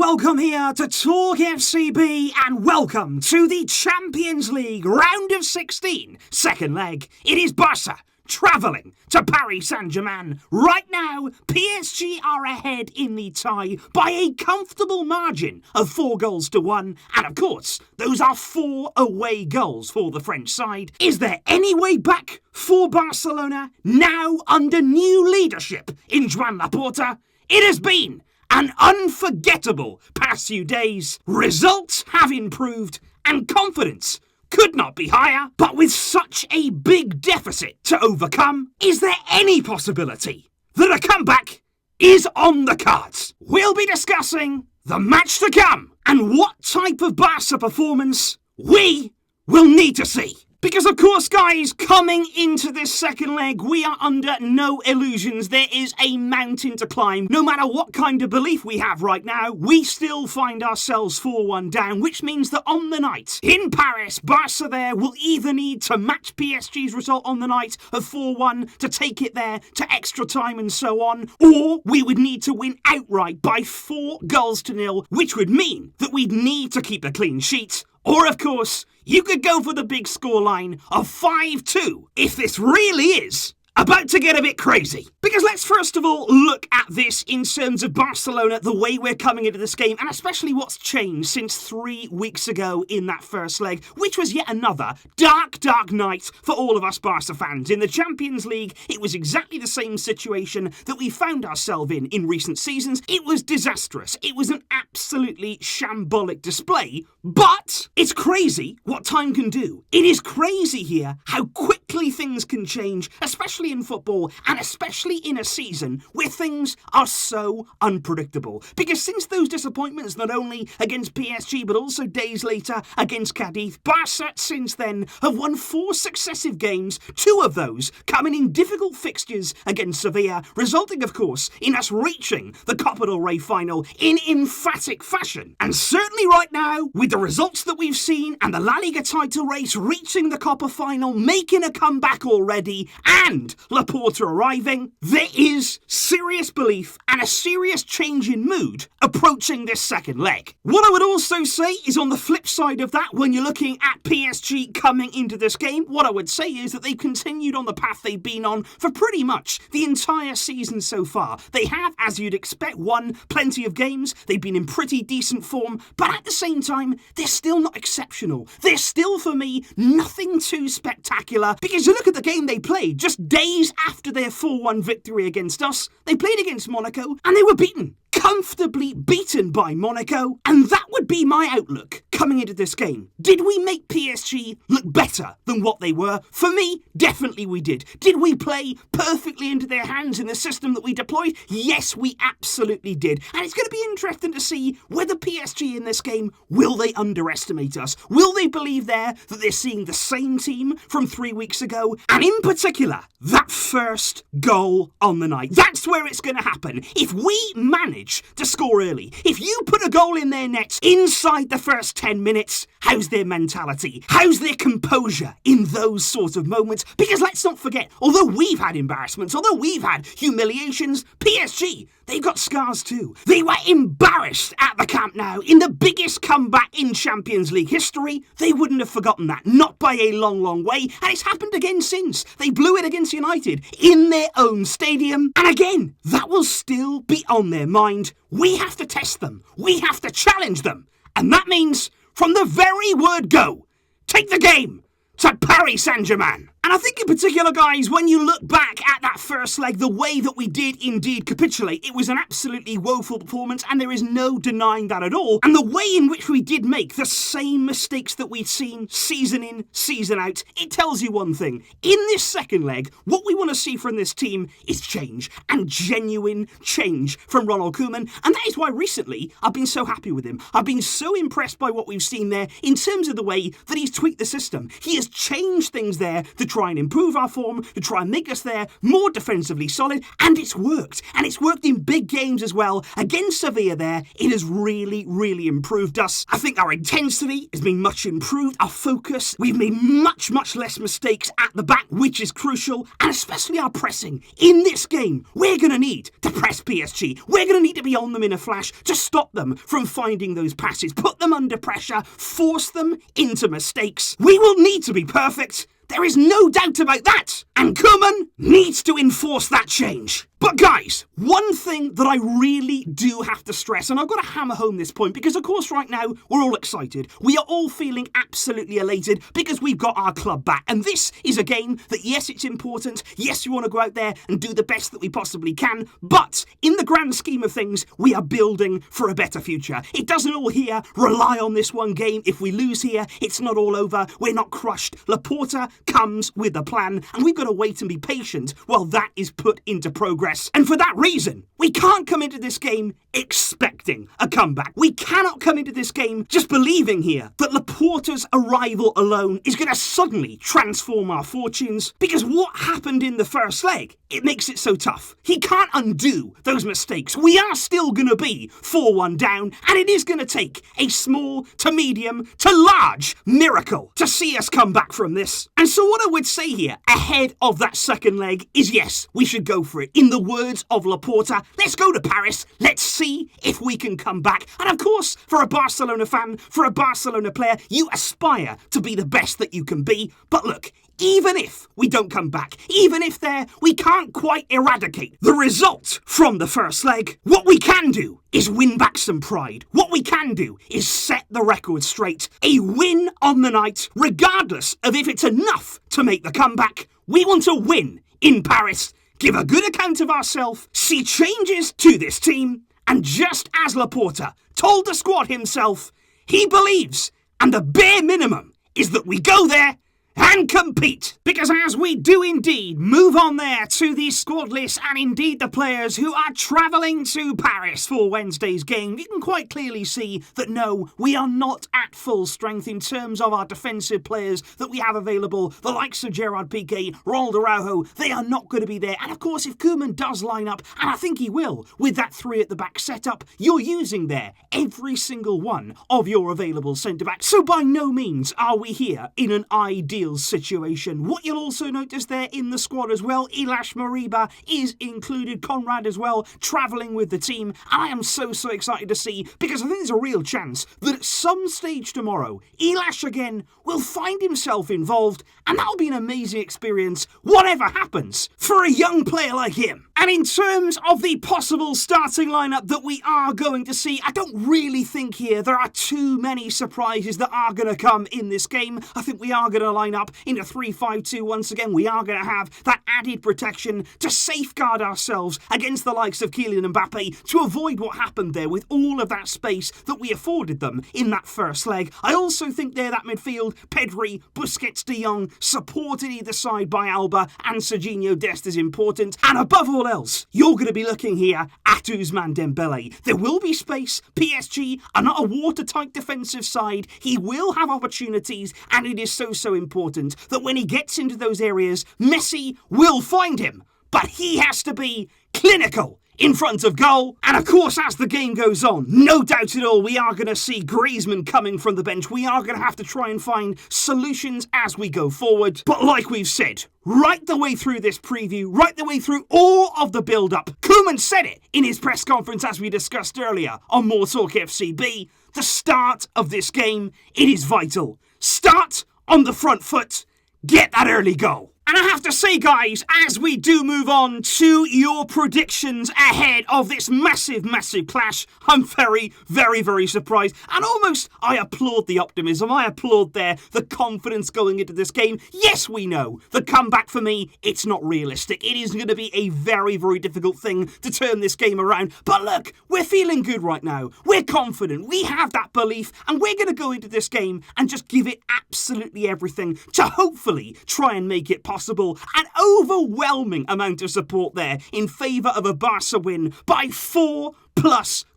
welcome here to Talk FCB and welcome to the Champions League round of 16, second leg. It is Barça travelling to Paris Saint-Germain. Right now, PSG are ahead in the tie by a comfortable margin of 4-1, and of course, those are 4 away goals for the French side. Is there any way back for Barcelona now under new leadership in Joan Laporta? It has been an unforgettable past few days. Results have improved and confidence could not be higher, but with such a big deficit to overcome, is there any possibility that a comeback is on the cards? We'll be discussing the match to come and what type of Barca performance we will need to see. Because of course, guys, coming into this second leg, we are under no illusions. There is a mountain to climb. No matter what kind of belief we have right now, we still find ourselves 4-1 down, which means that on the night in Paris, Barca there will either need to match PSG's result on the night of 4-1 to take it there to extra time and so on, or we would need to win outright by 4-0, which would mean that we'd need to keep a clean sheet. Or, of course, you could go for the big scoreline of 5-2 if this really is about to get a bit crazy. Because let's first of all look at this in terms of Barcelona, the way we're coming into this game, and especially what's changed since 3 weeks ago in that first leg, which was yet another dark night for all of us Barca fans. In the Champions League, it was exactly the same situation that we found ourselves in recent seasons. It was disastrous. It was an absolutely shambolic display, but it's crazy what time can do. It is crazy here how quickly things can change, especially in football, and especially in a season where things are so unpredictable. Because since those disappointments, not only against PSG, but also days later against Cadiz, Barca since then have won 4 successive games, 2 of those coming in difficult fixtures against Sevilla, resulting, of course, in us reaching the Copa del Rey final in emphatic fashion. And certainly right now, with the results that we've seen and the La Liga title race reaching the Copa final, making a comeback already, and Laporta arriving, there is serious belief and a serious change in mood approaching this second leg. What I would also say is, on the flip side of that, when you're looking at PSG coming into this game, what I would say is that they've continued on the path they've been on for pretty much the entire season so far. They have, as you'd expect, won plenty of games. They've been in pretty decent form, but at the same time, they're still not exceptional. They're still, for me, nothing too spectacular, because you look at the game they played just days after their 4-1 victory against us. They played against Monaco and they were beaten. Comfortably beaten by Monaco, and that would be my outlook coming into this game. Did we make PSG look better than what they were? For me, definitely we did. Did we play perfectly into their hands in the system that we deployed? Yes, we absolutely did. And it's going to be interesting to see whether PSG in this game, will they underestimate us? Will they believe there that they're seeing the same team from 3 weeks ago? And in particular, that first goal on the night. That's where it's going to happen. If we manage to score early, if you put a goal in their nets inside the first 10 minutes, how's their mentality? How's their composure in those sort of moments? Because let's not forget, although we've had embarrassments, although we've had humiliations, PSG, they've got scars too. They were embarrassed at the Camp Nou in the biggest comeback in Champions League history. They wouldn't have forgotten that, not by a long way, and it's happened again since. They blew it against United in their own stadium, and again, that will still be on their mind. We have to test them. We have to challenge them. And that means, from the very word go, take the game to Paris Saint-Germain. And I think in particular, guys, when you look back at that first leg, the way that we did indeed capitulate, it was an absolutely woeful performance, and there is no denying that at all. And the way in which we did make the same mistakes that we'd seen season in, season out, it tells you one thing. In this second leg, what we want to see from this team is change, and genuine change from Ronald Koeman. And that is why recently I've been so happy with him. I've been so impressed by what we've seen there in terms of the way that he's tweaked the system. He has changed things there. The try and improve our form, to try and make us there more defensively solid, and it's worked. And it's worked in big games as well. Against Sevilla there, it has really, really improved us. I think our intensity has been much improved, our focus, we've made much, much less mistakes at the back, which is crucial, and especially our pressing. In this game, we're going to need to press PSG. We're going to need to be on them in a flash to stop them from finding those passes, put them under pressure, force them into mistakes. We will need to be perfect. There is no doubt about that. And Koeman needs to enforce that change. But guys, one thing that I really do have to stress, and I've got to hammer home this point, because of course right now we're all excited. We are all feeling absolutely elated because we've got our club back. And this is a game that, yes, it's important. Yes, we want to go out there and do the best that we possibly can. But in the grand scheme of things, we are building for a better future. It doesn't all here rely on this one game. If we lose here, it's not all over. We're not crushed. Laporta comes with a plan, and we've got to wait and be patient while that is put into progress. And for that reason, we can't come into this game expecting a comeback. We cannot come into this game just believing here that Laporta's arrival alone is going to suddenly transform our fortunes, because what happened in the first leg, it makes it so tough. He can't undo those mistakes. We are still going to be 4-1 down, and it is going to take a small to medium to large miracle to see us come back from this. And so what I would say here ahead of that second leg is, yes, we should go for it. In the words of Laporta, let's go to Paris, let's see if we can come back. And of course, for a Barcelona fan, for a Barcelona player, you aspire to be the best that you can be. But look, even if we don't come back, even if we can't quite eradicate the result from the first leg, what we can do is win back some pride. What we can do is set the record straight. A win on the night, regardless of if it's enough to make the comeback. We want to win in Paris, give a good account of ourselves, see changes to this team, and just as Laporta told the squad himself, he believes, and the bare minimum is that we go there and compete. Because as we do indeed move on there to the squad list and indeed the players who are travelling to Paris for Wednesday's game, you can quite clearly see that no, we are not at full strength in terms of our defensive players that we have available. The likes of Gerard Piqué, Ronald Araujo, they are not going to be there. And of course, if Koeman does line up, and I think he will, with that 3 at the back setup, you're using there every single one of your available centre-backs. So by no means are we here in an ideal situation. What you'll also notice there in the squad as well, Ilaix Moriba is included, Conrad as well, travelling with the team, and I am so excited to see, because I think there's a real chance that at some stage tomorrow, Ilaix again will find himself involved, and that'll be an amazing experience, whatever happens, for a young player like him. And in terms of the possible starting lineup that we are going to see, I don't really think here there are too many surprises that are going to come in this game. I think we are going to line up in a 3-5-2 once again. We are going to have that added protection to safeguard ourselves against the likes of Kylian Mbappe, to avoid what happened there with all of that space that we afforded them in that first leg. I also think there that midfield, Pedri, Busquets, De Jong, supported either side by Alba and Serginho Dest is important. And above all else, you're going to be looking here at Ousmane Dembele. There will be space. PSG are not a watertight defensive side. He will have opportunities, and it is so important that when he gets into those areas, Messi will find him. But he has to be clinical in front of goal. And of course, as the game goes on, no doubt at all, we are going to see Griezmann coming from the bench. We are going to have to try and find solutions as we go forward. But like we've said, right the way through this preview, right the way through all of the build-up, Koeman said it in his press conference as we discussed earlier on MORETALKFCB, the start of this game, it is vital. Start on the front foot, get that early goal. And I have to say, guys, as we do move on to your predictions ahead of this massive clash, I'm very surprised. And almost, I applaud the optimism. I applaud the confidence going into this game. Yes, we know the comeback for me, it's not realistic. It is going to be a very difficult thing to turn this game around. But look, we're feeling good right now. We're confident. We have that belief. And we're going to go into this game and just give it absolutely everything to hopefully try and make it possible. An overwhelming amount of support there in favour of a Barca win by 4+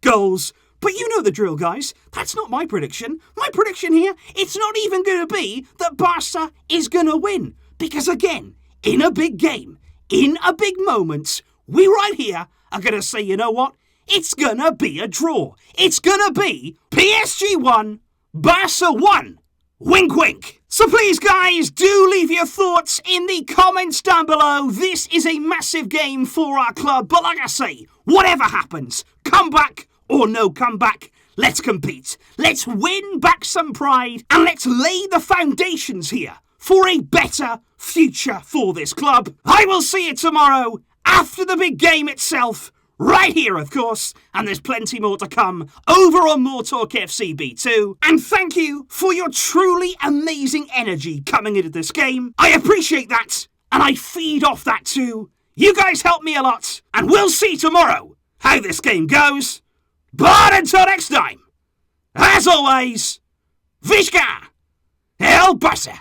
goals. But you know the drill, guys. That's not my prediction. My prediction here, it's not even going to be that Barca is going to win. Because again, in a big game, in a big moment, we right here are going to say, you know what? It's going to be a draw. It's going to be PSG 1, Barca 1. Wink, wink. So please, guys, do leave your thoughts in the comments down below. This is a massive game for our club. But like I say, whatever happens, comeback or no comeback, let's compete. Let's win back some pride and let's lay the foundations here for a better future for this club. I will see you tomorrow after the big game itself. Right here, of course, and there's plenty more to come over on MORETALKFCB too. And thank you for your truly amazing energy coming into this game. I appreciate that, and I feed off that too. You guys help me a lot, and we'll see tomorrow how this game goes. But until next time, as always, Visca El Barça!